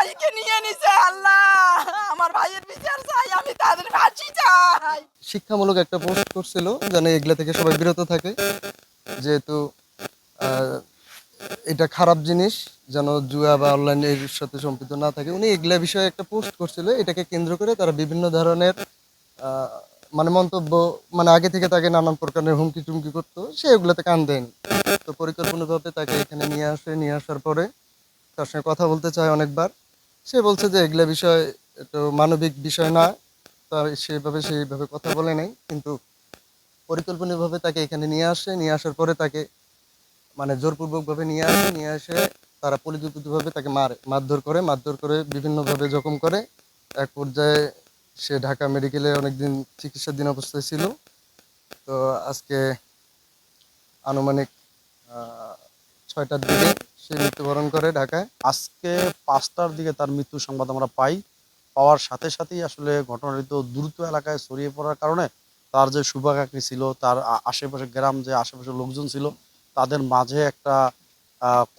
ভাইকে নিয়ে নিছে আল্লাহ। আমার ভাইয়ের বিচার চাই, আমি তাদের ফাঁসি চাই। শিক্ষামূলক একটা পোস্ট করছিল যেন এগুলা থেকে সবাই বিরত থাকে, যেহেতু আহ, এটা খারাপ জিনিস, যেন জুয়া বা অনলাইন এর সাথে সম্পৃক্ত না থাকে। উনি এগুলা বিষয়ে একটা পোস্ট করছিল, এটাকে কেন্দ্র করে তারা বিভিন্ন ধরনের আহ, মানে মন্তব্য, মানে আগে থেকে তাকে নানান প্রকারের হুমকি টুমকি করতো, সে এগুলাতে কান দেয়নি। তো পরিকল্পনাভাবে তাকে এখানে নিয়ে আসে, নিয়ে আসার পরে তার সঙ্গে কথা বলতে চায় অনেকবার। সে বলছে যে এগুলা বিষয় একটু মানবিক বিষয় না, তার সেইভাবে কথা বলে নাই। কিন্তু পরিকল্পনাভাবে তাকে এখানে নিয়ে আসে, নিয়ে আসার পরে তাকে মানে জোরপূর্বকভাবে নিয়ে আসে তারা পরিকল্পিতভাবে তাকে মারধর করে বিভিন্নভাবে জখম করে। এক পর্যায়ে সে ঢাকা মেডিকেলে অনেকদিন চিকিৎসাধীন অবস্থায় ছিল। তো আজকে আনুমানিক 6টার দিকে সে মৃত্যুবরণ করে ঢাকায়। আজকে 5টার দিকে তার মৃত্যুর সংবাদ আমরা পাই। পাওয়ার সাথে সাথেই আসলে ঘটনাটি তো দ্রুত এলাকায় ছড়িয়ে পড়ার কারণে তার যে শুভাকাঙ্ক্ষী ছিল, তার আশেপাশে গ্রাম যে আশেপাশের লোকজন ছিল, তাদের মাঝে একটা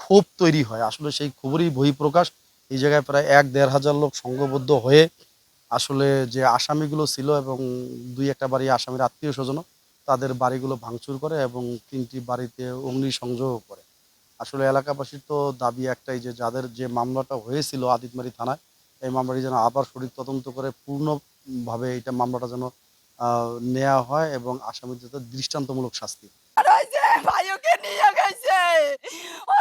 ক্ষোভ তৈরি হয়। আসলে সেই ক্ষোভেরই বহিঃপ্রকাশ। এই জায়গায় প্রায় 1-1.5 হাজার লোক সংঘবদ্ধ হয়ে আসলে যে আসামিগুলো ছিল এবং 2-1টা বাড়ি আসামির আত্মীয়-স্বজনও তাদের বাড়িগুলো ভাঙচুর করে এবং 3টি বাড়িতে অগ্নিসংযোগও করে। আসলে এলাকাবাসীর তো দাবি একটাই যে যাদের যে মামলাটা হয়েছিল আদিতমারি থানায়, এই মামলাটি যেন আবার সঠিক তদন্ত করে পূর্ণভাবে এটা মামলাটা যেন নেয়া হয় এবং আসামিদের দৃষ্টান্তমূলক শাস্তি। আর ওই যে ভাইকে নিয়ে গেছে, ও